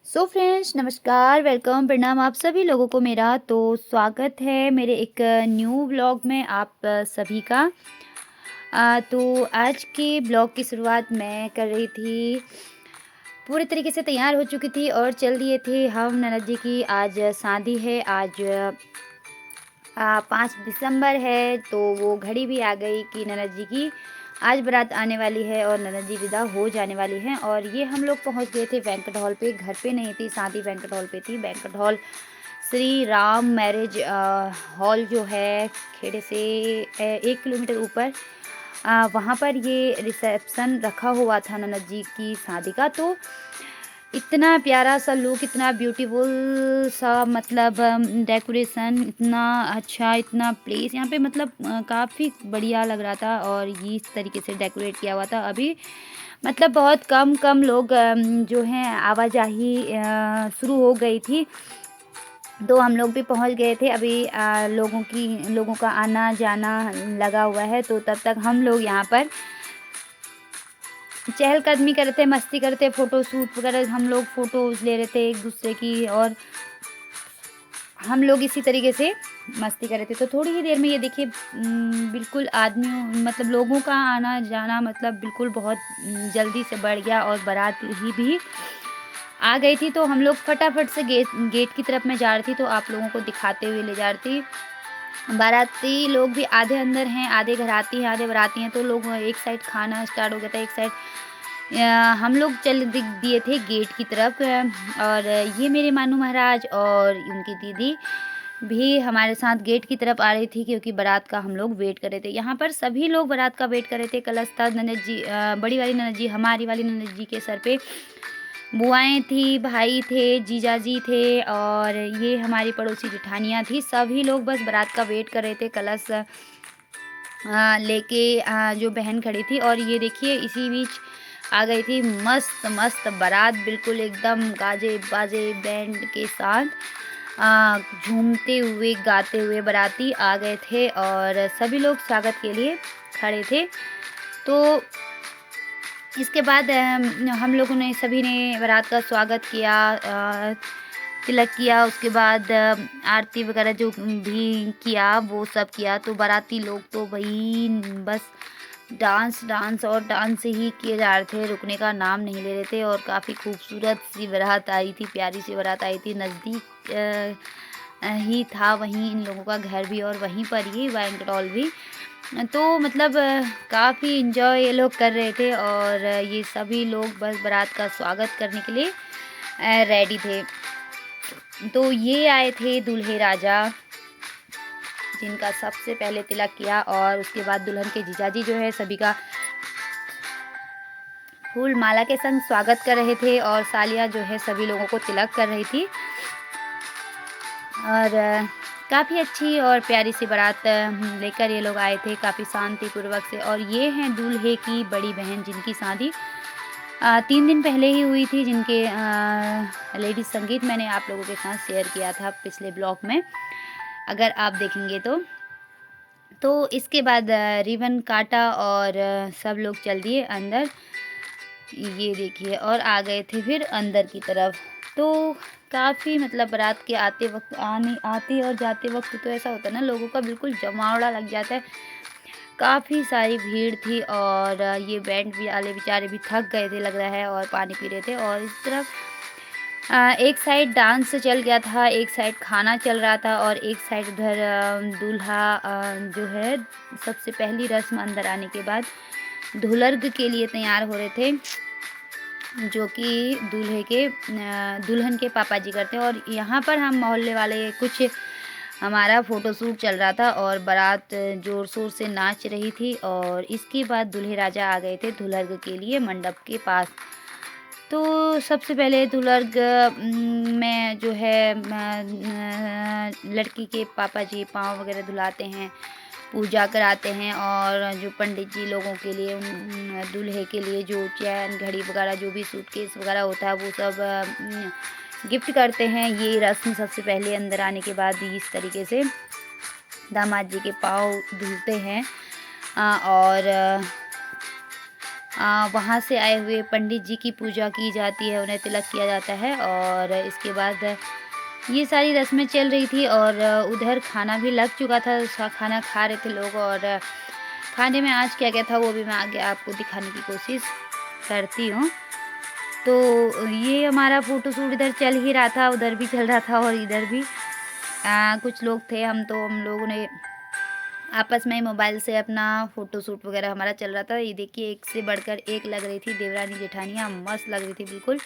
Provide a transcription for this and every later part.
So friends, नमस्कार, welcome, प्रणाम आप सभी लोगों को मेरा तो स्वागत है मेरे एक न्यू ब्लॉग में आप सभी का। तो आज के ब्लॉग की शुरुआत मैं कर रही थी। पूरे तरीके से तैयार हो चुकी थी और चल दिए थे हम ननद जी की। आज शादी है। आज 5 दिसंबर है, तो वो घड़ी भी आ गई कि ननद जी की आज बारात आने वाली है और ननद जी विदा हो जाने वाली हैं। और ये हम लोग पहुंच गए थे बैंक्वेट हॉल पे। घर पे नहीं थी शादी, बैंक्वेट हॉल पे थी। Banquet hall Shri Ram marriage hall जो है खेड़े से 1 किलोमीटर ऊपर, वहाँ पर ये रिसेप्शन रखा हुआ था ननद जी की शादी का। तो इतना प्यारा सा लुक, इतना ब्यूटीफुल सा, मतलब डेकोरेशन इतना अच्छा, इतना प्लेस यहाँ पे, मतलब काफ़ी बढ़िया लग रहा था। और ये इस तरीके से डेकोरेट किया हुआ था। अभी मतलब बहुत कम कम लोग जो हैं आवाजाही शुरू हो गई थी, तो हम लोग भी पहुंच गए थे। अभी लोगों का आना जाना लगा हुआ है। तो तब तक हम लोग यहाँ पर चहलकदमी कर रहे थे, मस्ती करते, फ़ोटो शूट वगैरह, हम लोग फ़ोटोज़ ले रहे थे एक दूसरे की। और हम लोग इसी तरीके से मस्ती कर रहे थे। तो थोड़ी ही देर में ये देखिए, बिल्कुल आदमियों, मतलब लोगों का आना जाना, मतलब बिल्कुल बहुत जल्दी से बढ़ गया। और बारात ही भी आ गई थी। तो हम लोग फटाफट से गेट गेट की तरफ मैं जा रही थी, तो आप लोगों को दिखाते हुए ले जा रही थी। बाराती लोग भी आधे अंदर हैं, आधे घराती हैं, आधे बाराती हैं। तो लोग एक साइड खाना स्टार्ट हो गया था, एक साइड हम लोग चल दिए थे गेट की तरफ। और ये मेरे मानू महाराज और उनकी दीदी भी हमारे साथ गेट की तरफ आ रही थी, क्योंकि बारात का हम लोग वेट कर रहे थे। यहाँ पर सभी लोग बारात का वेट कर रहे थे। कलश था, ननद जी, बड़ी वाली ननद जी, हमारी वाली ननद जी के सर पे बुआएँ थी, भाई थे, जीजाजी थे, और ये हमारी पड़ोसी जेठानियाँ थी। सभी लोग बस बारात का वेट कर रहे थे। कलश लेके जो बहन खड़ी थी। और ये देखिए इसी बीच आ गई थी मस्त मस्त बारात, बिल्कुल एकदम गाजे बाजे बैंड के साथ झूमते हुए गाते हुए बाराती आ गए थे। और सभी लोग स्वागत के लिए खड़े थे। तो इसके बाद हम लोगों ने, सभी ने बारात का स्वागत किया, तिलक किया। उसके बाद आरती वगैरह जो भी किया वो सब किया। तो बाराती लोग तो भाई बस डांस डांस और डांस ही किए जा रहे थे, रुकने का नाम नहीं ले रहे थे। और काफ़ी खूबसूरत सी बारात आई थी, प्यारी सी बारात आई थी। नज़दीक ही था वहीं इन लोगों का घर भी, और वहीं पर ही बैंक्वेट हॉल भी। तो मतलब काफ़ी इन्जॉय ये लोग कर रहे थे। और ये सभी लोग बस बारात का स्वागत करने के लिए रेडी थे। तो ये आए थे दूल्हे राजा, जिनका सबसे पहले तिलक किया। और उसके बाद दुल्हन के जीजाजी जो है सभी का फूल माला के संग स्वागत कर रहे थे। और सालिया जो है सभी लोगों को तिलक कर रही थी। और काफ़ी अच्छी और प्यारी सी बारात लेकर ये लोग आए थे, काफ़ी शांतिपूर्वक से। और ये हैं दूल्हे की बड़ी बहन, जिनकी शादी 3 दिन पहले ही हुई थी, जिनके लेडीज़ संगीत मैंने आप लोगों के साथ शेयर किया था पिछले ब्लॉग में, अगर आप देखेंगे तो। इसके बाद रिबन काटा और सब लोग चल दिए अंदर, ये देखिए, और आ गए थे फिर अंदर की तरफ। तो काफ़ी, मतलब बारात के आते और जाते वक्त तो ऐसा होता है ना, लोगों का बिल्कुल जमावड़ा लग जाता है। काफ़ी सारी भीड़ थी। और ये बैंड भी वाले बेचारे भी थक गए थे लग रहा है, और पानी पी रहे थे। और इस तरफ एक साइड डांस चल गया था, एक साइड खाना चल रहा था, और एक साइड उधर दूल्हा जो है सबसे पहली रस्म अंदर आने के बाद दुल्हर्ग के लिए तैयार हो रहे थे, जो कि दुल्हन के पापा जी करते हैं। और यहाँ पर हम मोहल्ले वाले कुछ, हमारा फ़ोटोशूट चल रहा था, और बारात ज़ोर शोर से नाच रही थी। और इसके बाद दूल्हे राजा आ गए थे दुल्हर्ग के लिए मंडप के पास। तो सबसे पहले दुल्हर्ग में जो है लड़की के पापा जी पाँव वगैरह धुलाते हैं, पूजा कराते हैं। और जो पंडित जी लोगों के लिए, दूल्हे के लिए जो चैन घड़ी वगैरह, जो भी सूटकेस वगैरह होता है, वो सब गिफ्ट करते हैं। ये रस्म सबसे पहले अंदर आने के बाद इस तरीके से दामाद जी के पाँव धुलते हैं। और वहाँ से आए हुए पंडित जी की पूजा की जाती है, उन्हें तिलक किया जाता है और इसके बाद ये सारी रस्में चल रही थी और उधर खाना भी लग चुका था, खाना खा रहे थे लोग और खाने में आज क्या-क्या था वो भी मैं आगे आपको दिखाने की कोशिश करती हूँ। तो ये हमारा फ़ोटो शूट इधर चल ही रहा था, उधर भी चल रहा था और इधर भी कुछ लोग थे, हम लोगों ने आपस में मोबाइल से अपना फ़ोटो शूट वग़ैरह हमारा चल रहा था। ये देखिए एक से बढ़कर एक लग रही थी देवरानी-जेठानियाँ, मस्त लग रही थी बिल्कुल।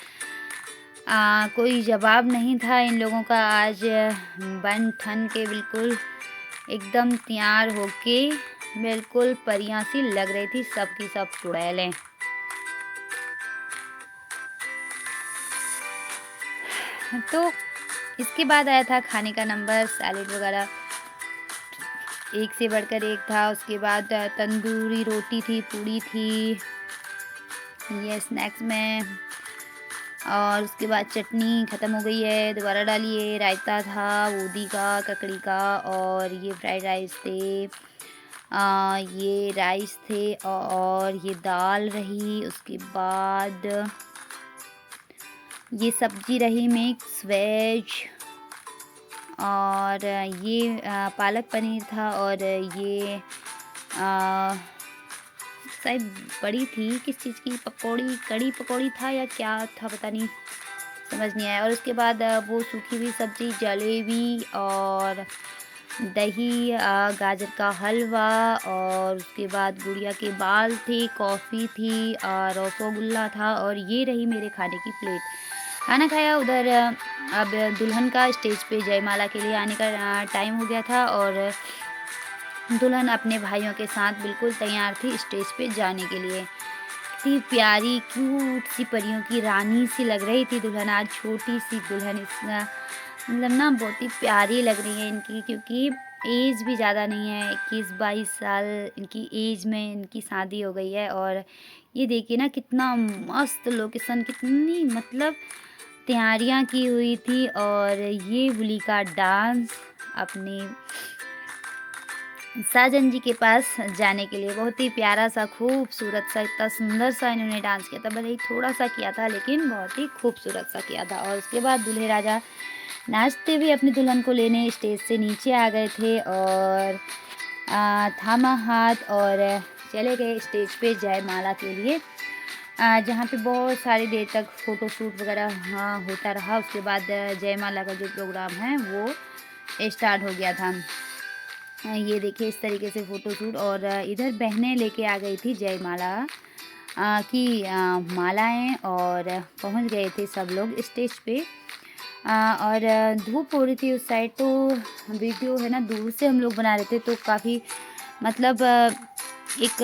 कोई जवाब नहीं था इन लोगों का आज बन-ठन के बिल्कुल एकदम तैयार होके बिल्कुल परियां सी लग रही थी, सब की सब चुड़ैलें। तो इसके बाद आया था खाने का नंबर, सैलेड वगैरह एक से बढ़कर एक था। उसके बाद तंदूरी रोटी थी, पूड़ी थी, ये स्नैक्स में और उसके बाद चटनी ख़त्म हो गई है, दोबारा डालिए। रायता था बूंदी का, ककड़ी का और ये फ्राइड राइस थे। ये राइस थे और ये दाल रही। उसके बाद ये सब्ज़ी रही मिक्स वेज और ये पालक पनीर था और ये अ, शायद बड़ी थी किस चीज़ की पकौड़ी, कढ़ी पकौड़ी था या क्या था पता नहीं, समझ नहीं आया। और उसके बाद वो सूखी हुई सब्ज़ी, जलेबी और दही, गाजर का हलवा और उसके बाद गुड़िया के बाल थे, कॉफ़ी थी और रसगुल्ला था और ये रही मेरे खाने की प्लेट। खाना खाया उधर अब दुल्हन का स्टेज पे जयमाला के लिए आने का टाइम हो गया था और दुल्हन अपने भाइयों के साथ बिल्कुल तैयार थी स्टेज पे जाने के लिए। इतनी प्यारी क्यूट सी परियों की रानी सी लग रही थी दुल्हन, आज छोटी सी दुल्हन मतलब ना बहुत ही प्यारी लग रही है इनकी, क्योंकि एज भी ज़्यादा नहीं है, 21-22 साल इनकी एज में इनकी शादी हो गई है। और ये देखिए ना कितना मस्त लोकेशन, कितनी मतलब तैयारियां की हुई थी और ये होली का डांस अपनी साजन जी के पास जाने के लिए बहुत ही प्यारा सा, खूबसूरत सा, इतना सुंदर सा इन्होंने डांस किया था। भले ही थोड़ा सा किया था लेकिन बहुत ही खूबसूरत सा किया था। और उसके बाद दूल्हे राजा नाचते हुए अपनी दुल्हन को लेने स्टेज से नीचे आ गए थे और थामा हाथ और चले गए स्टेज पे जयमाला के लिए, जहाँ पे बहुत सारी देर तक फ़ोटो शूट वगैरह होता रहा। उसके बाद जयमाला का जो प्रोग्राम है वो स्टार्ट हो गया था। ये देखिए इस तरीके से फ़ोटो शूट और इधर बहनें लेके आ गई थी जयमाला की मालाएँ और पहुँच गए थे सब लोग स्टेज पे। और धूप हो रही थी उस साइड, तो वीडियो है ना दूर से हम लोग बना रहे थे तो काफ़ी मतलब एक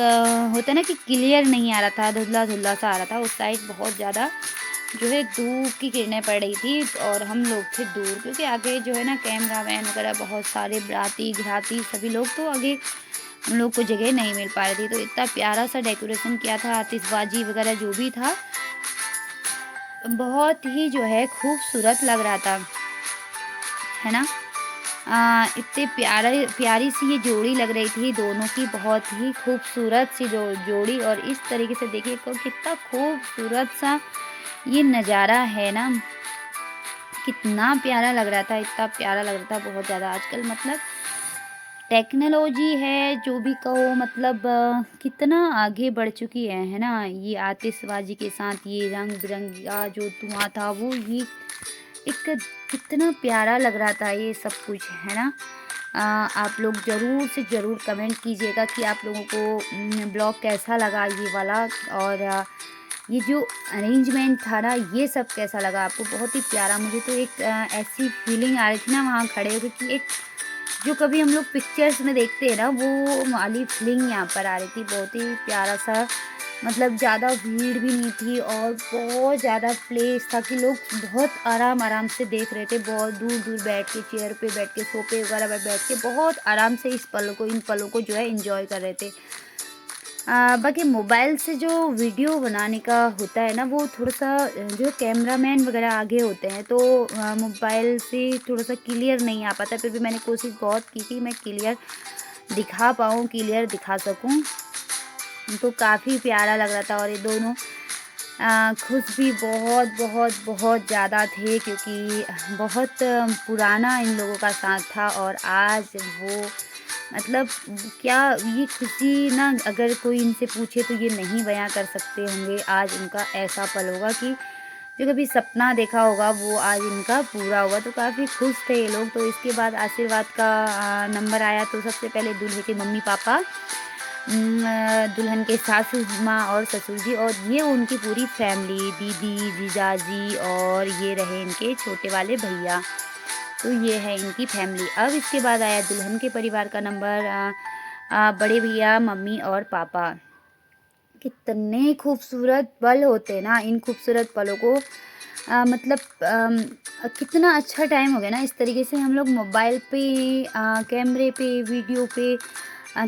होता है ना कि क्लियर नहीं आ रहा था, धुंधला-धुंधला सा आ रहा था। उस साइड बहुत ज़्यादा जो है धूप की किरणें पड़ रही थी और हम लोग थे दूर, क्योंकि आगे जो है ना कैमरामैन वगैरह बहुत सारे बाराती घराती सभी लोग, तो आगे हम लोग को जगह नहीं मिल पा रही थी। तो इतना प्यारा सा डेकोरेशन किया था, आतिशबाजी वगैरह जो भी था बहुत ही जो है खूबसूरत लग रहा था, है ना। इतने प्यारी सी ये जोड़ी लग रही थी दोनों की, बहुत ही खूबसूरत सी जोड़ी। और इस तरीके से देखिए कितना खूबसूरत सा ये नज़ारा है ना, कितना प्यारा लग रहा था, इतना प्यारा लग रहा था बहुत ज़्यादा। आजकल मतलब टेक्नोलॉजी है जो भी कहो, मतलब कितना आगे बढ़ चुकी है ना। ये आतिशबाजी के साथ ये रंग बिरंगा जो धुआं था वो ये एक कितना प्यारा लग रहा था ये सब कुछ, है ना। आप लोग ज़रूर से ज़रूर कमेंट कीजिएगा कि आप लोगों को ब्लॉग कैसा लगा ये वाला, और ये जो अरेंजमेंट था ना ये सब कैसा लगा आपको। बहुत ही प्यारा, मुझे तो एक ऐसी फीलिंग आ रही थी ना वहाँ खड़े होकर कि एक जो कभी हम लोग पिक्चर्स में देखते हैं ना वो वाली फीलिंग यहाँ पर आ रही थी। बहुत ही प्यारा सा, मतलब ज़्यादा भीड़ भी नहीं थी और बहुत ज़्यादा प्लेस था कि लोग बहुत आराम आराम से देख रहे थे, बहुत दूर दूर बैठ के चेयर पे बैठ के सोफे वगैरह पर बैठ के बहुत आराम से इन पलों को जो है एंजॉय कर रहे थे। बाकी मोबाइल से जो वीडियो बनाने का होता है ना वो थोड़ा सा जो कैमरामैन वगैरह आगे होते हैं तो मोबाइल से थोड़ा सा क्लियर नहीं आ पाता। फिर भी मैंने कोशिश बहुत की कि मैं क्लियर दिखा पाऊँ, क्लियर दिखा सकूँ। उनको काफ़ी प्यारा लग रहा था और ये दोनों खुश भी बहुत बहुत बहुत ज़्यादा थे, क्योंकि बहुत पुराना इन लोगों का साथ था और आज वो मतलब क्या ये खुशी ना, अगर कोई इनसे पूछे तो ये नहीं बयां कर सकते होंगे। आज उनका ऐसा पल होगा कि जो कभी सपना देखा होगा वो आज इनका पूरा हुआ, तो काफ़ी खुश थे ये लोग। तो इसके बाद आशीर्वाद का नंबर आया, तो सबसे पहले दूल्हे के मम्मी पापा, दुल्हन के सासू माँ और ससुर जी, और ये उनकी पूरी फैमिली, दीदी, जीजाजी, और ये रहे इनके छोटे वाले भैया। तो ये है इनकी फैमिली। अब इसके बाद आया दुल्हन के परिवार का नंबर, बड़े भैया, मम्मी और पापा। कितने खूबसूरत पल होते हैं ना, इन खूबसूरत पलों को मतलब कितना अच्छा टाइम हो गया ना, इस तरीके से हम लोग मोबाइल पे, कैमरे पे, वीडियो पे,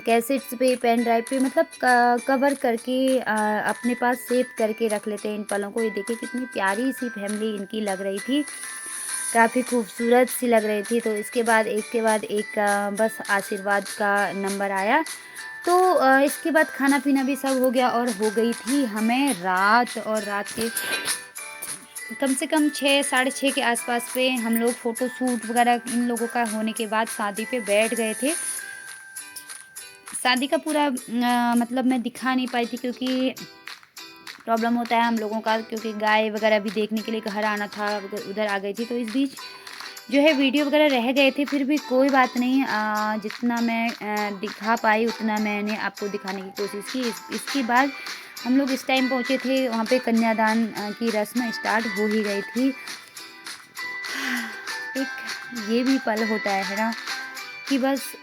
कैसेट्स पे, पेन ड्राइव पे, मतलब कवर करके अपने पास सेव करके रख लेते हैं इन पलों को। ये देखिए कितनी प्यारी सी फैमिली इनकी लग रही थी, काफ़ी खूबसूरत सी लग रही थी। तो इसके बाद एक के बाद एक बस आशीर्वाद का नंबर आया। तो इसके बाद खाना पीना भी सब हो गया और हो गई थी हमें रात, और रात के कम से कम 6 साढ़े 6 के आसपास पे हम लोग फ़ोटो शूट वगैरह इन लोगों का होने के बाद शादी पे बैठ गए थे। शादी का पूरा मतलब मैं दिखा नहीं पाई थी, क्योंकि प्रॉब्लम होता है हम लोगों का, क्योंकि गाय वगैरह भी देखने के लिए घर आना था, उधर आ गई थी। तो इस बीच जो है वीडियो वगैरह रह गए थे, फिर भी कोई बात नहीं, जितना मैं दिखा पाई उतना मैंने आपको दिखाने की कोशिश की। इसके बाद हम लोग इस टाइम पहुँचे थे वहाँ पे, कन्यादान की रस्म स्टार्ट हो ही गई थी। एक ये भी पल होता है ना, कि बस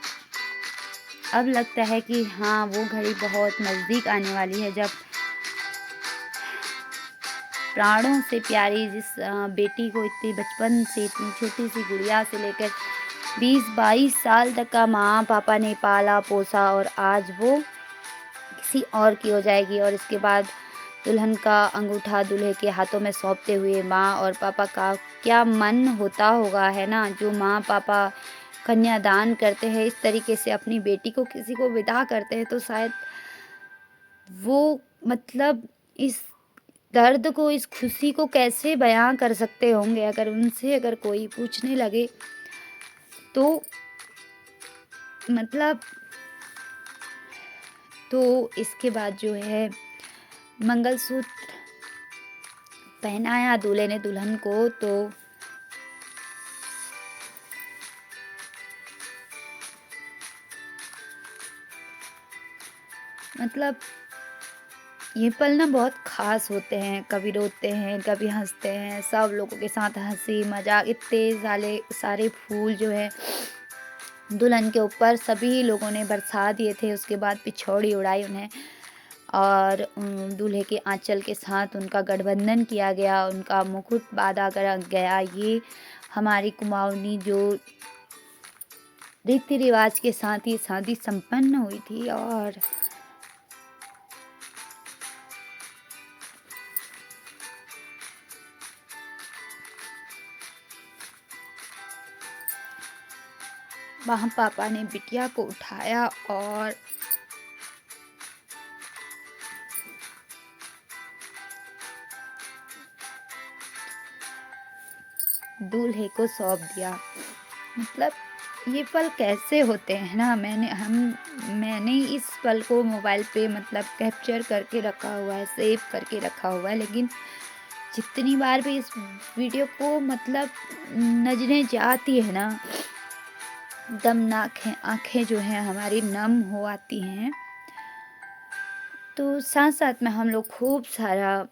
अब लगता है कि हाँ वो घड़ी बहुत नज़दीक आने वाली है, जब प्राणों से प्यारी जिस बेटी को इतनी बचपन से, इतनी छोटी सी गुड़िया से लेकर 20-22 साल तक का माँ पापा ने पाला पोसा, और आज वो किसी और की हो जाएगी। और इसके बाद दुल्हन का अंगूठा दूल्हे के हाथों में सौंपते हुए माँ और पापा का क्या मन होता होगा, है ना। जो माँ पापा कन्यादान करते हैं, इस तरीके से अपनी बेटी को किसी को विदा करते हैं, तो शायद वो मतलब इस दर्द को, इस खुशी को कैसे बयां कर सकते होंगे। अगर उनसे अगर कोई पूछने लगे तो मतलब, तो इसके बाद जो है मंगलसूत्र पहनाया दूल्हे ने दुल्हन को। तो मतलब ये पल ना बहुत ख़ास होते हैं, कभी रोते हैं, कभी हँसते हैं, सब लोगों के साथ हँसी मज़ाक, इतने सारे सारे फूल जो है दुल्हन के ऊपर सभी लोगों ने बरसा दिए थे। उसके बाद पिछौड़ी उड़ाई उन्हें, और दूल्हे के आंचल के साथ उनका गठबंधन किया गया, उनका मुकुट बांधा गया। ये हमारी कुमाऊनी जो रीति रिवाज के साथ ये शादी संपन्न हुई थी। और वहाँ पापा ने बिटिया को उठाया और दूल्हे को सौंप दिया। मतलब ये पल कैसे होते हैं ना, मैंने इस पल को मोबाइल पे मतलब कैप्चर करके रखा हुआ है, सेव करके रखा हुआ है, लेकिन जितनी बार भी इस वीडियो को मतलब नजरें जाती है ना, दम आँखें आँखें जो हैं हमारी नम हो आती हैं। तो साथ साथ में हम लोग खूब सारा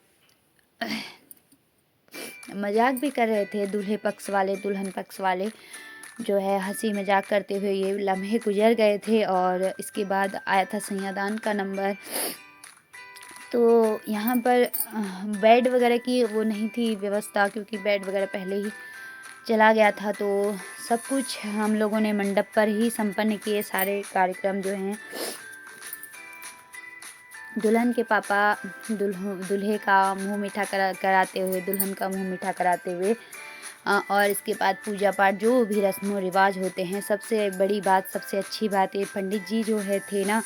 मजाक भी कर रहे थे, दूल्हे पक्ष वाले दुल्हन पक्ष वाले जो है हंसी मजाक करते हुए ये लम्हे गुजर गए थे। और इसके बाद आया था सैयादान का नंबर। तो यहाँ पर बेड वगैरह की वो नहीं थी व्यवस्था, क्योंकि बेड वगैरह पहले ही चला गया था। तो सब कुछ हम लोगों ने मंडप पर ही संपन्न किए, सारे कार्यक्रम जो हैं। दुल्हन के पापा दूल्हे का मुंह मीठा कराते हुए, दुल्हन का मुंह मीठा कराते हुए, और इसके बाद पूजा पाठ जो भी रस्म व रिवाज होते हैं। सबसे बड़ी बात, सबसे अच्छी बात, ये पंडित जी जो है थे ना,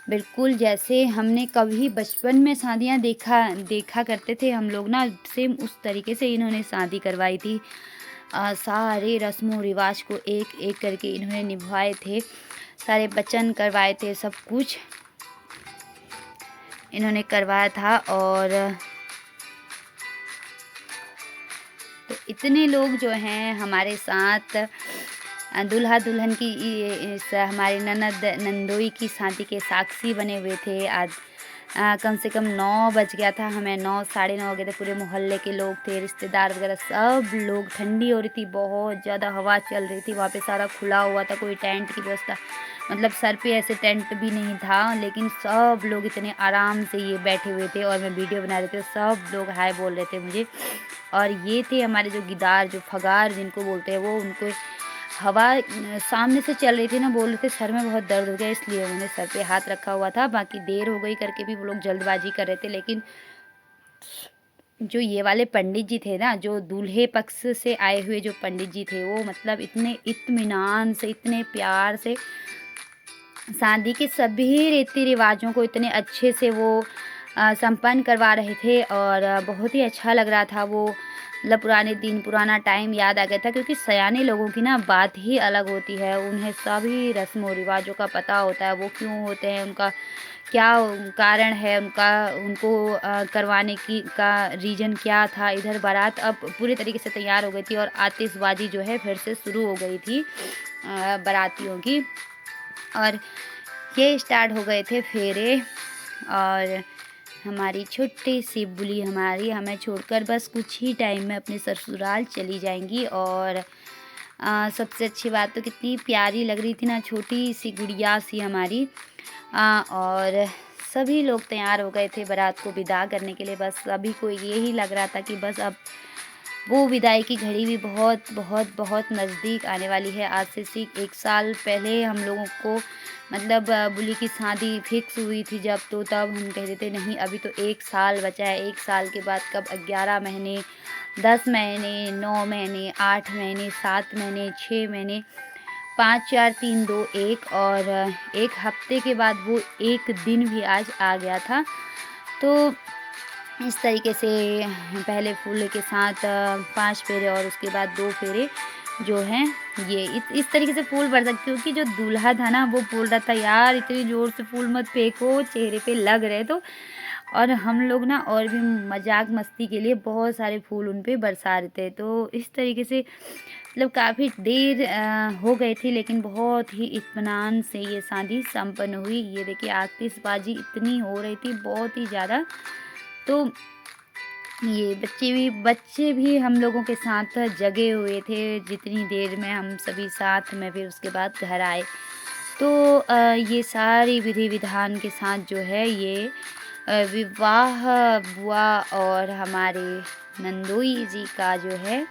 बिल्कुल, जैसे हमने कभी बचपन में शादियाँ देखा देखा करते थे हम लोग ना, सेम उस तरीके से इन्होंने शादी करवाई थी। सारे रस्मों-रिवाज को एक-एक करके इन्होंने निभाए थे, सारे वचन करवाए थे, सब कुछ इन्होंने करवाया था। और तो इतने लोग जो हैं हमारे साथ दूल्हा-दुल्हन की इस हमारी ननद नंदोई की शादी के साक्षी बने हुए थे। आज कम से कम 9 बज गया था, हमें 9 साढ़े 9 हो गए थे। पूरे मोहल्ले के लोग थे, रिश्तेदार वगैरह सब लोग। ठंडी हो रही थी, बहुत ज़्यादा हवा चल रही थी, वहाँ पे सारा खुला हुआ था, कोई टेंट की व्यवस्था मतलब सर पे ऐसे टेंट भी नहीं था, लेकिन सब लोग इतने आराम से ये बैठे हुए थे और मैं वीडियो बना रहे थे, सब लोग हाय बोल रहे थे मुझे। और ये थे हमारे जो गिदार, जो फगार जिनको बोलते हैं, वो उनको हवा सामने से चल रही थी ना, बोल रहे थे सर में बहुत दर्द हो गया, इसलिए उन्होंने सर पे हाथ रखा हुआ था। बाकी देर हो गई करके भी वो लोग जल्दबाजी कर रहे थे, लेकिन जो ये वाले पंडित जी थे ना, जो दूल्हे पक्ष से आए हुए जो पंडित जी थे, वो मतलब इतने इत्मीनान से, इतने प्यार से शादी के सभी रीति-रिवाज़ों को इतने अच्छे से वो संपन्न करवा रहे थे। और बहुत ही अच्छा लग रहा था वो। मतलब पुराने दिन, पुराना टाइम याद आ गया था, क्योंकि सयाने लोगों की ना बात ही अलग होती है। उन्हें सभी रस्मों-रिवाज़ों का पता होता है, वो क्यों होते हैं, उनका क्या कारण है, उनका उनको करवाने की का रीज़न क्या था। इधर बारात अब पूरे तरीके से तैयार हो गई थी और आतिशबाज़ी जो है फिर से शुरू हो गई थी बारातियों की। और ये स्टार्ट हो गए थे फेरे। और हमारी छोटी सी बुली हमारी हमें छोड़कर बस कुछ ही टाइम में अपने ससुराल चली जाएंगी। और सबसे अच्छी बात तो कितनी प्यारी लग रही थी ना, छोटी सी गुड़िया सी हमारी। और सभी लोग तैयार हो गए थे बारात को विदा करने के लिए। बस सभी को यही लग रहा था कि बस अब वो विदाई की घड़ी भी बहुत बहुत बहुत नज़दीक आने वाली है। आज से ठीक 1 साल पहले हम लोगों को मतलब बुली की शादी फिक्स हुई थी जब, तो तब हम कह रहे थे नहीं अभी तो 1 साल बचा है। 1 साल के बाद कब 11 महीने, 10 महीने, 9 महीने, 8 महीने, 7 महीने, 6 महीने, 5, 4, 3, 2, 1। और 1 हफ्ते के बाद वो 1 दिन भी आज आ गया था। तो इस तरीके से पहले फूल के साथ 5 फेरे और उसके बाद 2 फेरे जो हैं, ये इस तरीके से फूल बरसा, क्योंकि जो दूल्हा था ना वो बोल रहा था यार इतनी ज़ोर से फूल मत फेंको, चेहरे पे लग रहे तो। और हम लोग ना और भी मजाक मस्ती के लिए बहुत सारे फूल उन पे बरसा रहे थे। तो इस तरीके से मतलब काफ़ी देर हो गई थी, लेकिन बहुत ही इत्मीनान से ये शादी संपन्न हुई। ये देखिए आतिशबाजी इतनी हो रही थी, बहुत ही ज़्यादा। तो ये बच्चे भी हम लोगों के साथ जगे हुए थे जितनी देर में हम सभी साथ में, फिर उसके बाद घर आए। तो ये सारी विधि विधान के साथ जो है ये विवाह बुआ और हमारे नंदोई जी का जो है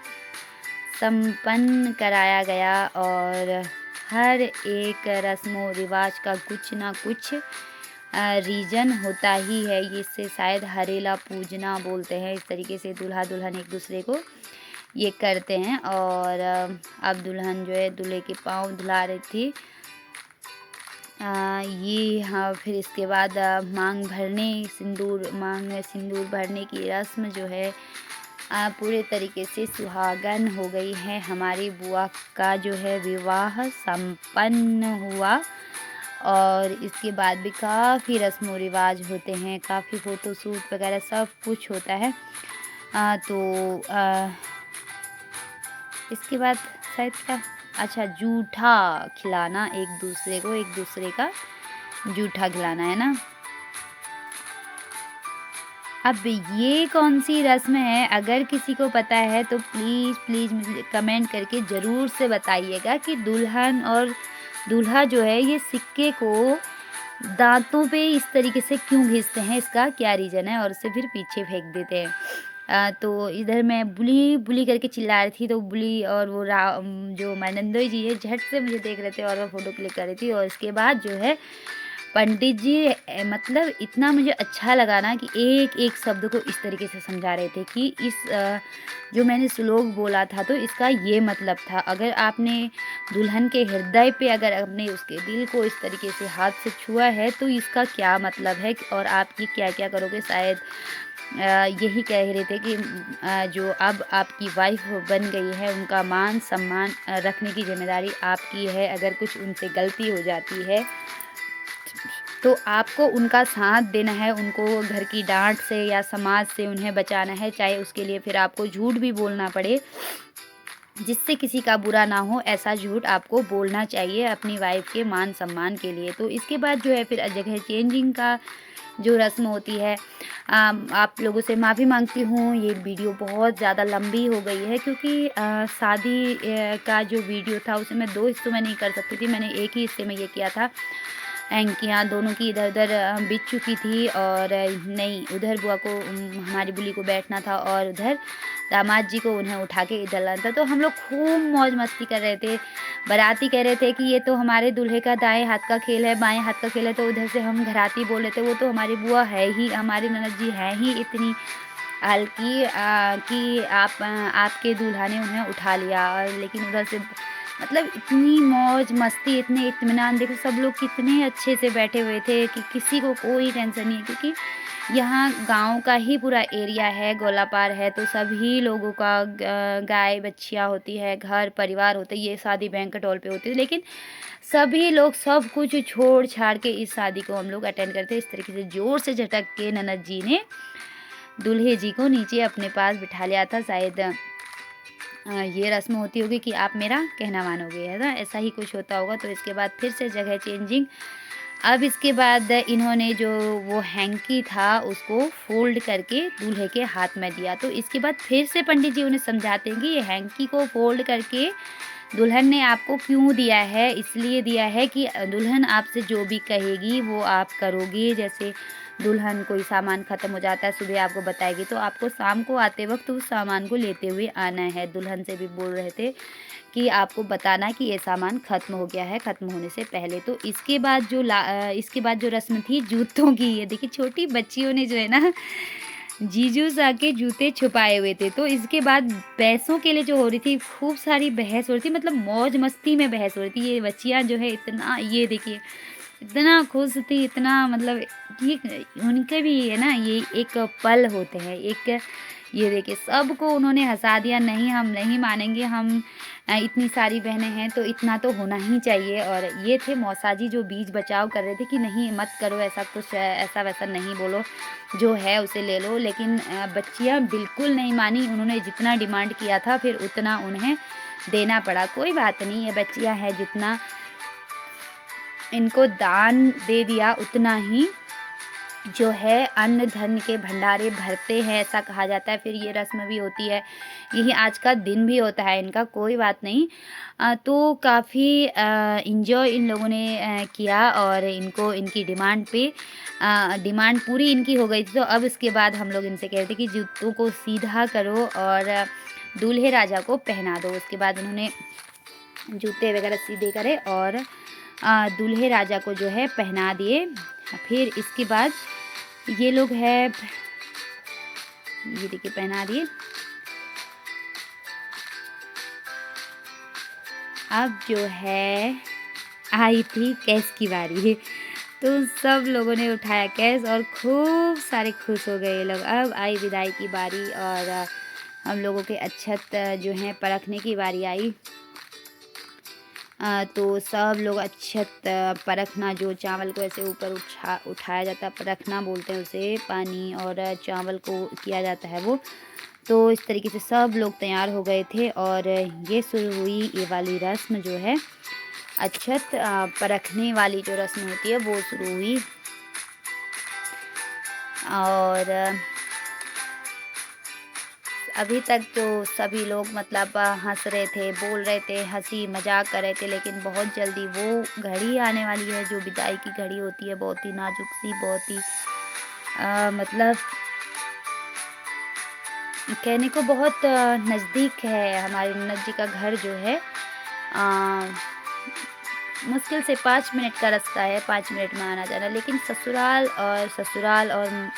संपन्न कराया गया। और हर एक रस्मों रिवाज का कुछ ना कुछ रीज़न होता ही है। ये इससे शायद हरेला पूजना बोलते हैं। इस तरीके से दूल्हा दुल्हन एक दूसरे को ये करते हैं। और अब दुल्हन जो है दूल्हे के पाँव धुला रही थी। ये हाँ, फिर इसके बाद मांग में सिंदूर भरने की रस्म जो है पूरे तरीके से सुहागन हो गई है। हमारी बुआ का जो है विवाह संपन्न हुआ। और इसके बाद भी काफ़ी रस्म रिवाज होते हैं, काफ़ी फ़ोटोशूट वगैरह सब कुछ होता है। तो इसके बाद शायद क्या, अच्छा जूठा खिलाना एक दूसरे को, एक दूसरे का जूठा खिलाना है ना। अब ये कौन सी रस्म है, अगर किसी को पता है तो प्लीज़ प्लीज़ मुझे कमेंट करके ज़रूर से बताइएगा कि दुल्हन और दूल्हा जो है ये सिक्के को दाँतों पे इस तरीके से क्यों घिसते हैं, इसका क्या रीज़न है, और उसे फिर पीछे फेंक देते हैं। तो इधर मैं बुली बुली करके चिल्ला रही थी, तो बुली और वो जो हमारे नंदोई जी है झट से मुझे देख रहे थे और मैं फ़ोटो क्लिक कर रही थी। और इसके बाद जो है पंडित जी मतलब इतना मुझे अच्छा लगा ना कि एक-एक शब्द को इस तरीके से समझा रहे थे कि जो मैंने श्लोक बोला था तो इसका ये मतलब था। अगर आपने दुल्हन के हृदय पे अगर आपने उसके दिल को इस तरीके से हाथ से छुआ है तो इसका क्या मतलब है और आप ये क्या-क्या करोगे। शायद यही कह रहे थे कि जो अब आपकी वाइफ़ बन गई है उनका मान-सम्मान रखने की ज़िम्मेदारी आपकी है। अगर कुछ उनसे गलती हो जाती है तो आपको उनका साथ देना है, उनको घर की डाँट से या समाज से उन्हें बचाना है, चाहे उसके लिए फिर आपको झूठ भी बोलना पड़े, जिससे किसी का बुरा ना हो, ऐसा झूठ आपको बोलना चाहिए अपनी वाइफ़ के मान-सम्मान के लिए। तो इसके बाद जो है फिर जगह चेंजिंग का जो रस्म होती है, आप लोगों से माफ़ी माँगती हूँ, ये वीडियो बहुत ज़्यादा लंबी हो गई है क्योंकि शादी का जो वीडियो था उसे मैं 2 हिस्सों में नहीं कर सकती थी, मैंने एक ही हिस्से में ये किया था। एंकियाँ दोनों की इधर-उधर बिछ चुकी थी और नहीं, उधर बुआ को हमारी बुली को बैठना था और उधर दामाद जी को उन्हें उठा के इधर लाना था। तो हम लोग खूब मौज-मस्ती कर रहे थे। बाराती कह रहे थे कि ये तो हमारे दूल्हे का दाएँ हाथ का खेल है, बाएँ हाथ का खेल है, तो उधर से हम घराती बोल रहे थे, वो तो हमारी बुआ है ही, हमारी ननद जी हैं ही इतनी हल्की कि आपके दूल्हा ने उन्हें उठा लिया। और लेकिन उधर से मतलब इतनी मौज-मस्ती, इतने इत्मीनान, देखो सब लोग कितने अच्छे से बैठे हुए थे कि किसी को कोई टेंशन नहीं है क्योंकि यहाँ गाँव का ही पूरा एरिया है, गोलापार है, तो सभी लोगों का गाय, बछिया होती है, घर परिवार होते हैं, ये शादी बैंक्वेट हॉल पे होती है। लेकिन सभी लोग सब कुछ छोड़-छाड़ के इस शादी को हम लोग अटेंड करते हैं। इस तरीके से ज़ोर से झटक के ननद जी ने दूल्हे जी को नीचे अपने पास बिठा लिया था। शायद ये रस्म होती होगी कि आप मेरा कहना मानोगे, है ना? ऐसा ही कुछ होता होगा। तो इसके बाद फिर से जगह चेंजिंग। अब इसके बाद इन्होंने जो वो हैंकी था उसको फ़ोल्ड करके दूल्हे के हाथ में दिया। तो इसके बाद फिर से पंडित जी उन्हें समझाते हैं कि ये हैंकी को फ़ोल्ड करके दुल्हन ने आपको क्यों दिया है? इसलिए दिया है कि दुल्हन आपसे जो भी कहेगी वो आप करोगे। जैसे दुल्हन कोई सामान ख़त्म हो जाता है, सुबह आपको बताएगी तो आपको शाम को आते वक़्त उस सामान को लेते हुए आना है। दुल्हन से भी बोल रहे थे कि आपको बताना कि ये सामान ख़त्म हो गया है, ख़त्म होने से पहले। तो इसके बाद जो रस्म थी जूतों की, ये देखिए छोटी बच्चियों ने जो है ना जीजू सा के जूते छुपाए हुए थे। तो इसके बाद पैसों के लिए जो हो रही थी, खूब सारी बहस हो रही थी, मतलब मौज-मस्ती में बहस हो रही थी। ये बच्चियाँ जो है इतना, ये देखिए इतना खुश थी, इतना मतलब ये उनके भी है ना, ये एक पल होते हैं। एक ये देखिए सबको उन्होंने हँसा दिया, नहीं हम नहीं मानेंगे, हम इतनी सारी बहनें हैं तो इतना तो होना ही चाहिए। और ये थे मौसा जी जो बीच बचाव कर रहे थे कि नहीं मत करो ऐसा कुछ, ऐसा-वैसा नहीं बोलो, जो है उसे ले लो। लेकिन बच्चियाँ बिल्कुल नहीं मानी, उन्होंने जितना डिमांड किया था फिर उतना उन्हें देना पड़ा। कोई बात नहीं, ये बच्चियाँ हैं, जितना इनको दान दे दिया उतना ही जो है अन्न धन के भंडारे भरते हैं, ऐसा कहा जाता है। फिर ये रस्म भी होती है, यही आज का दिन भी होता है इनका, कोई बात नहीं। तो काफ़ी एन्जॉय इन लोगों ने किया और इनको इनकी डिमांड पे डिमांड पूरी इनकी हो गई थी। तो अब इसके बाद हम लोग इनसे कह रहे थे कि जूतों को सीधा करो और दूल्हे राजा को पहना दो। उसके बाद उन्होंने जूते वगैरह सीधे करे और दूल्हे राजा को जो है पहना दिए। फिर इसके बाद ये लोग है, ये देखिए पहना दिए। अब जो है आई थी केस की बारी, तो सब लोगों ने उठाया केस और खूब सारे खुश हो गए ये लोग। अब आई विदाई की बारी और हम लोगों के अक्षत जो हैं परखने की बारी आई। तो सब लोग अक्षत परखना, जो चावल को ऐसे ऊपर उठाया जाता है, परखना बोलते हैं उसे, पानी और चावल को किया जाता है वो। तो इस तरीके से सब लोग तैयार हो गए थे और ये शुरू हुई ये वाली रस्म जो है, अक्षत परखने वाली जो रस्म होती है वो शुरू हुई। और अभी तक तो सभी लोग मतलब हँस रहे थे, बोल रहे थे, हँसी मज़ाक कर रहे थे, लेकिन बहुत जल्दी वो घड़ी आने वाली है जो विदाई की घड़ी होती है, बहुत ही नाजुक-सी, बहुत ही मतलब कहने को बहुत नज़दीक है। हमारी ननद जी का घर जो है अ, मुश्किल से 5 मिनट का रास्ता है, 5 मिनट में आना जाना। लेकिन ससुराल और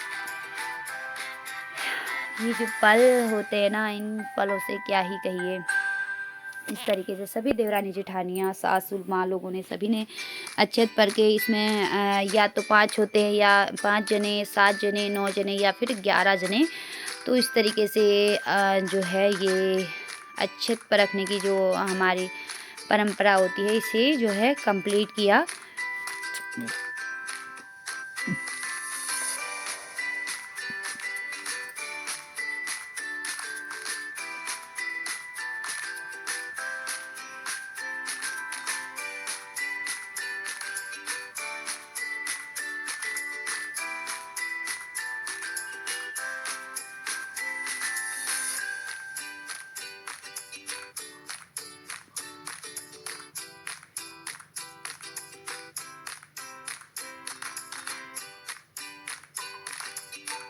ये जो पल होते हैं ना, इन पलों से क्या ही कहिए। इस तरीके से सभी देवरानी जेठानियाँ, सासू माँ लोगों ने, सभी ने अच्छत पर के इसमें या तो 5 होते हैं या 5 जने, 7 जने, 9 जने या फिर 11 जने। तो इस तरीके से जो है ये अच्छत पर रखने की जो हमारी परंपरा होती है, इसे जो है कंप्लीट किया।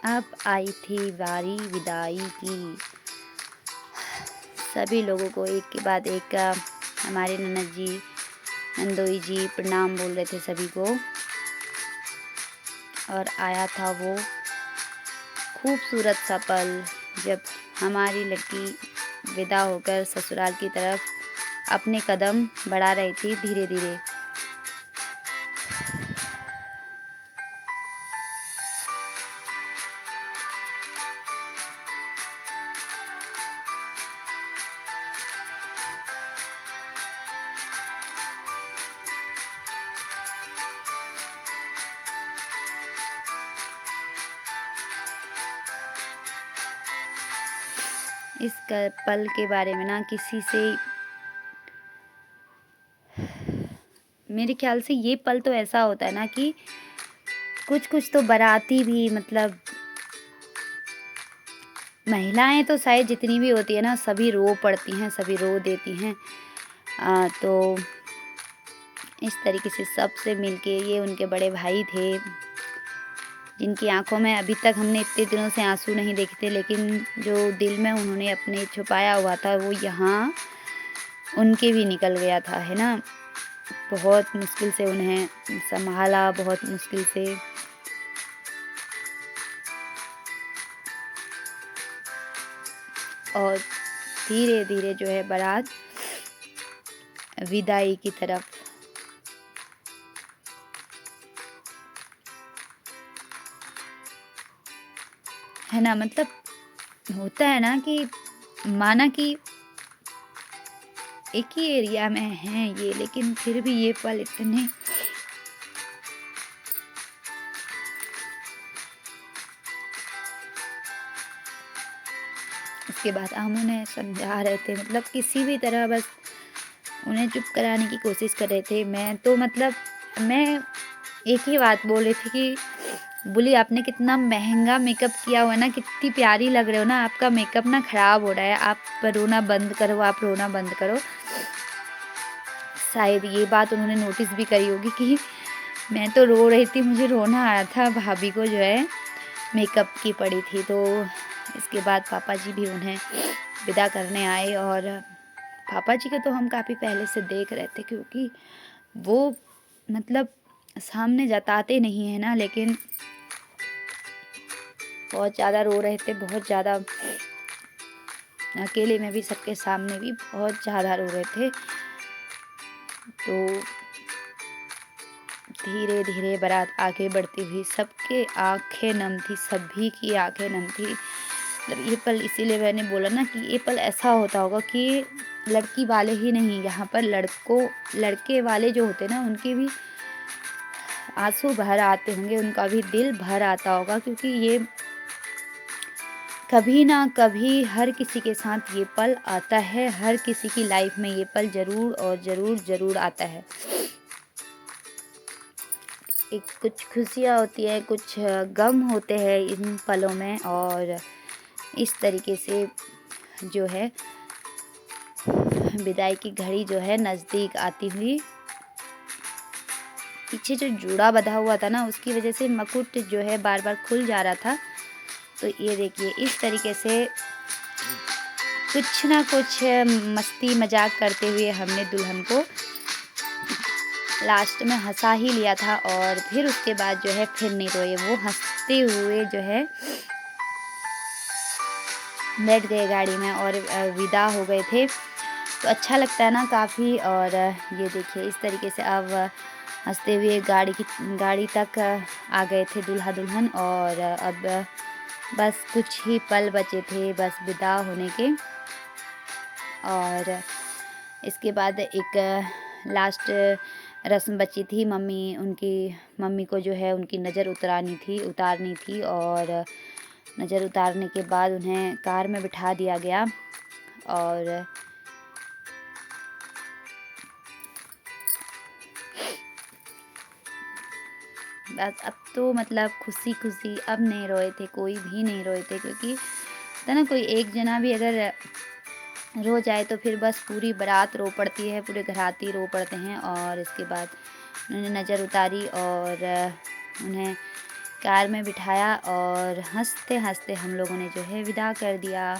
अब आई थी बारी विदाई की। सभी लोगों को एक के बाद एक हमारे ननद जी, नंदोई जी प्रणाम बोल रहे थे सभी को। और आया था वो खूबसूरत सा पल जब हमारी लड़की विदा होकर ससुराल की तरफ अपने कदम बढ़ा रही थी धीरे धीरे। इस पल के बारे में ना किसी से, मेरे ख्याल से ये पल तो ऐसा होता है ना कि कुछ कुछ तो बाराती भी, मतलब महिलाएं तो शायद जितनी भी होती है ना, सभी रो पड़ती हैं, सभी रो देती हैं। तो इस तरीके से सबसे मिलके, ये उनके बड़े भाई थे जिनकी आंखों में अभी तक हमने इतने दिनों से आंसू नहीं देखे थे, लेकिन जो दिल में उन्होंने अपने छुपाया हुआ था वो यहाँ उनके भी निकल गया था, है ना। बहुत मुश्किल से उन्हें संभाला, बहुत मुश्किल से। और धीरे धीरे जो है बारात विदाई की तरफ, है ना। मतलब होता है ना कि माना कि एक ही एरिया में हैं ये, लेकिन फिर भी ये पल इतने उसके बाद हम उन्हें समझा रहे थे, मतलब किसी भी तरह बस उन्हें चुप कराने की कोशिश कर रहे थे। मैं तो मतलब मैं एक ही बात बोल रही थी कि बोली आपने कितना महंगा मेकअप किया हुआ है ना, कितनी प्यारी लग रहे हो ना, आपका मेकअप ना ख़राब हो रहा है, आप रोना बंद करो, आप रोना बंद करो। शायद ये बात उन्होंने नोटिस भी करी होगी कि मैं तो रो रही थी, मुझे रोना आ रहा था, भाभी को जो है मेकअप की पड़ी थी। तो इसके बाद पापा जी भी उन्हें विदा करने आए। और पापा जी को तो हम काफ़ी पहले से देख रहे थे, क्योंकि वो मतलब सामने जताते नहीं है ना, लेकिन बहुत ज़्यादा रो रहे थे, बहुत ज़्यादा अकेले में भी, सबके सामने भी बहुत ज़्यादा रो रहे थे। तो धीरे धीरे बारात आगे बढ़ती हुई, सबके आंखें नम थी, सभी की आंखें नम थी। मतलब ये पल इसीलिए मैंने बोला ना कि ये पल ऐसा होता होगा कि लड़की वाले ही नहीं, यहाँ पर लड़के वाले जो होते ना, उनके भी आंसू भर आते होंगे, उनका भी दिल भर आता होगा, क्योंकि ये कभी ना कभी हर किसी के साथ ये पल आता है, हर किसी की लाइफ में ये पल ज़रूर और ज़रूर आता है। एक कुछ खुशियाँ होती है, कुछ गम होते हैं इन पलों में। और इस तरीके से जो है विदाई की घड़ी जो है नज़दीक आती हुई, पीछे जो जूड़ा बंधा हुआ था ना, उसकी वजह से मुकुट जो है बार बार खुल जा रहा था। तो ये देखिए इस तरीके से कुछ ना कुछ मस्ती मजाक करते हुए हमने दुल्हन को लास्ट में हँसा ही लिया था और फिर उसके बाद जो है फिर नहीं रोए, वो हँसते हुए जो है बैठ गए गाड़ी में और विदा हो गए थे। तो अच्छा लगता है ना काफ़ी। और ये देखिए इस तरीके से अब हँसते हुए गाड़ी तक आ गए थे दूल्हा दुल्हन। और अब बस कुछ ही पल बचे थे बस विदा होने के। और इसके बाद एक लास्ट रस्म बची थी। मम्मी को जो है उनकी नज़र उतारनी थी और नज़र उतारने के बाद उन्हें कार में बिठा दिया गया। और बस अब तो मतलब खुशी खुशी अब नहीं रोए थे, कोई भी नहीं रोए थे, क्योंकि पता ना कोई एक जना भी अगर रो जाए तो फिर बस पूरी बारात रो पड़ती है, पूरे घराती रो पड़ते हैं। और इसके बाद उन्होंने नज़र उतारी और उन्हें कार में बिठाया और हंसते हंसते हम लोगों ने जो है विदा कर दिया।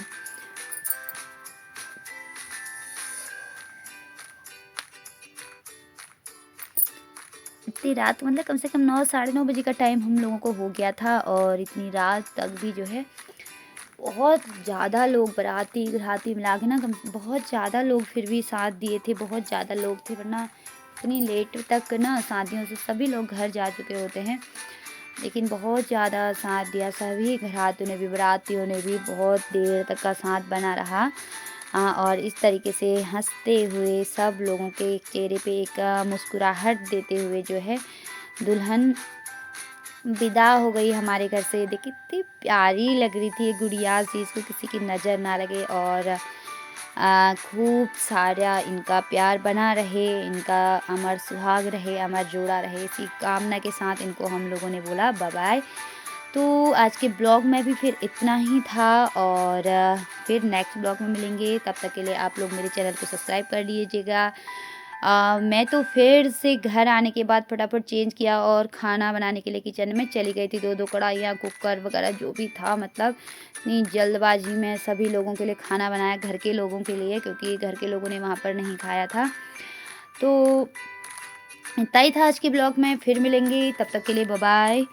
इतनी रात मतलब कम से कम 9 साढ़े 9 बजे का टाइम हम लोगों को हो गया था। और इतनी रात तक भी जो है बहुत ज़्यादा लोग बाराती घराती मिला के ना बहुत ज़्यादा लोग फिर भी साथ दिए थे, बहुत ज़्यादा लोग थे। वरना इतनी लेट तक ना शादियों से सभी लोग घर जा चुके होते हैं, लेकिन बहुत ज़्यादा साथ दिया सभी घरातियों ने भी, बारातियों ने भी बहुत देर तक का साथ बना रहा। और इस तरीके से हंसते हुए सब लोगों के चेहरे पे एक मुस्कुराहट देते हुए जो है दुल्हन विदा हो गई हमारे घर से। देखिए कितनी प्यारी लग रही थी ये गुड़िया सी, इसको किसी की नज़र ना लगे और खूब सारा इनका प्यार बना रहे, इनका अमर सुहाग रहे, अमर जोड़ा रहे, इसी कामना के साथ इनको हम लोगों ने बोला बाय बाय। तो आज के ब्लॉग में भी फिर इतना ही था और फिर नेक्स्ट ब्लॉग में मिलेंगे। तब तक के लिए आप लोग मेरे चैनल को सब्सक्राइब कर लीजिएगा। मैं तो फिर से घर आने के बाद फटाफट चेंज किया और खाना बनाने के लिए किचन में चली गई थी। 2-2 कढ़ाइयाँ, कुकर वगैरह जो भी था, मतलब इतनी जल्दबाजी में सभी लोगों के लिए खाना बनाया, घर के लोगों के लिए, क्योंकि घर के लोगों ने वहाँ पर नहीं खाया था। तो इतना ही था आज के ब्लॉग में, फिर मिलेंगे, तब तक के लिए बाय बाय।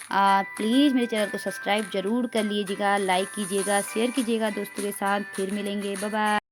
प्लीज़ मेरे चैनल को सब्सक्राइब ज़रूर कर लीजिएगा, लाइक कीजिएगा, शेयर कीजिएगा दोस्तों के साथ। फिर मिलेंगे, बाय बाय।